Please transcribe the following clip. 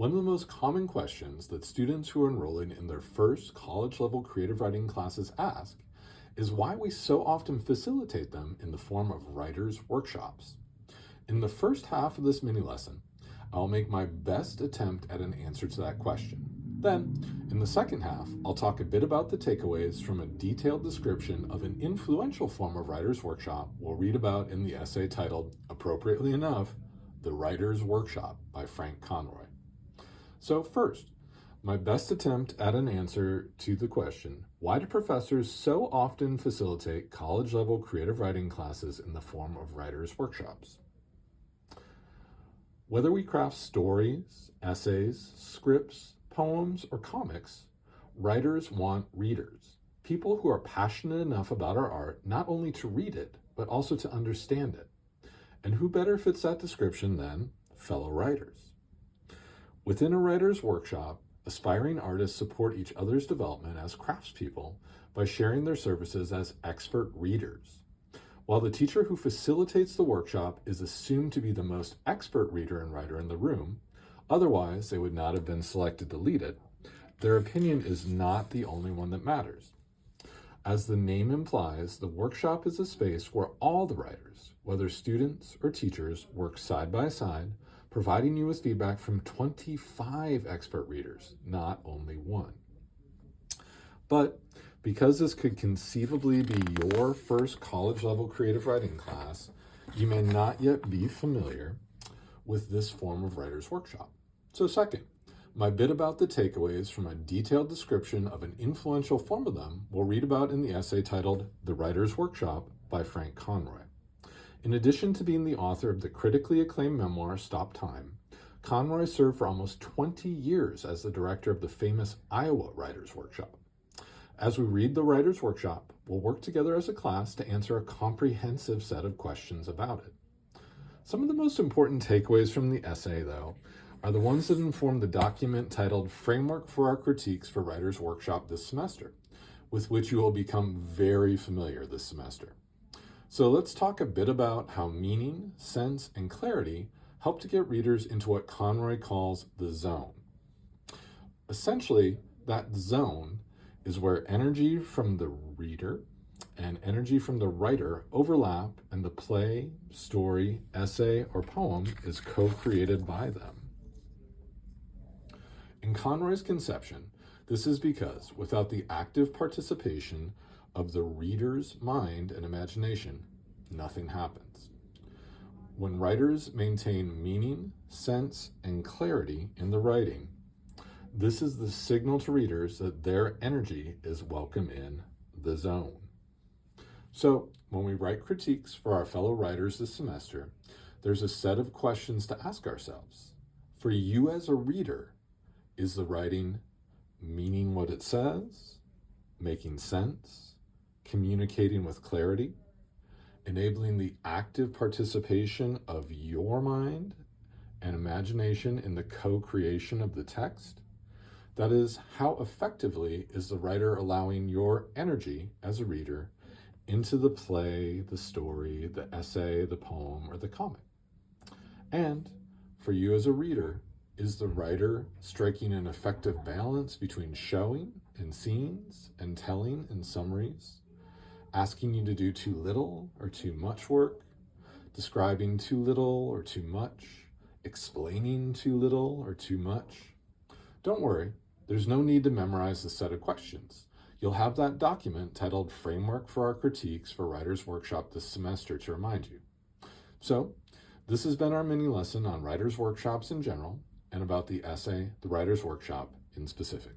One of the most common questions that students who are enrolling in their first college-level creative writing classes ask is why we so often facilitate them in the form of writers' workshops. In the first half of this mini lesson, I'll make my best attempt at an answer to that question. Then, in the second half, I'll talk a bit about the takeaways from a detailed description of an influential form of writer's workshop we'll read about in the essay titled, appropriately enough, The Writer's Workshop by Frank Conroy. So first, my best attempt at an answer to the question, why do professors so often facilitate college-level creative writing classes in the form of writer's workshops? Whether we craft stories, essays, scripts, poems, or comics, writers want readers, people who are passionate enough about our art not only to read it, but also to understand it. And who better fits that description than fellow writers? Within a writer's workshop, aspiring artists support each other's development as craftspeople by sharing their services as expert readers. While the teacher who facilitates the workshop is assumed to be the most expert reader and writer in the room, otherwise they would not have been selected to lead it, their opinion is not the only one that matters. As the name implies, the workshop is a space where all the writers, whether students or teachers, work side by side, providing you with feedback from 25 expert readers, not only one. But because this could conceivably be your first college-level creative writing class, you may not yet be familiar with this form of writer's workshop. So second, my bit about the takeaways from a detailed description of an influential form of them we'll read about in the essay titled The Writer's Workshop by Frank Conroy. In addition to being the author of the critically acclaimed memoir Stop Time, Conroy served for almost 20 years as the director of the famous Iowa Writers' Workshop. As we read the Writers' Workshop, we'll work together as a class to answer a comprehensive set of questions about it. Some of the most important takeaways from the essay, though, are the ones that inform the document titled Framework for Our Critiques for Writers' Workshop this semester, with which you will become very familiar this semester. So let's talk a bit about how meaning, sense, and clarity help to get readers into what Conroy calls the zone. Essentially, that zone is where energy from the reader and energy from the writer overlap and the play, story, essay, or poem is co-created by them. In Conroy's conception, this is because without the active participation of the reader's mind and imagination, nothing happens. When writers maintain meaning, sense, and clarity in the writing, this is the signal to readers that their energy is welcome in the zone. So, when we write critiques for our fellow writers this semester, there's a set of questions to ask ourselves. For you as a reader, is the writing meaning what it says, making sense, communicating with clarity, enabling the active participation of your mind and imagination in the co-creation of the text? That is, how effectively is the writer allowing your energy as a reader into the play, the story, the essay, the poem, or the comic? And for you as a reader, is the writer striking an effective balance between showing in scenes and telling in summaries, asking you to do too little or too much work, describing too little or too much, explaining too little or too much? Don't worry, there's no need to memorize the set of questions. You'll have that document titled Framework for Our Critiques for Writers' Workshop this semester to remind you. So, this has been our mini lesson on writers' workshops in general and about the essay, The Writers' Workshop, in specific.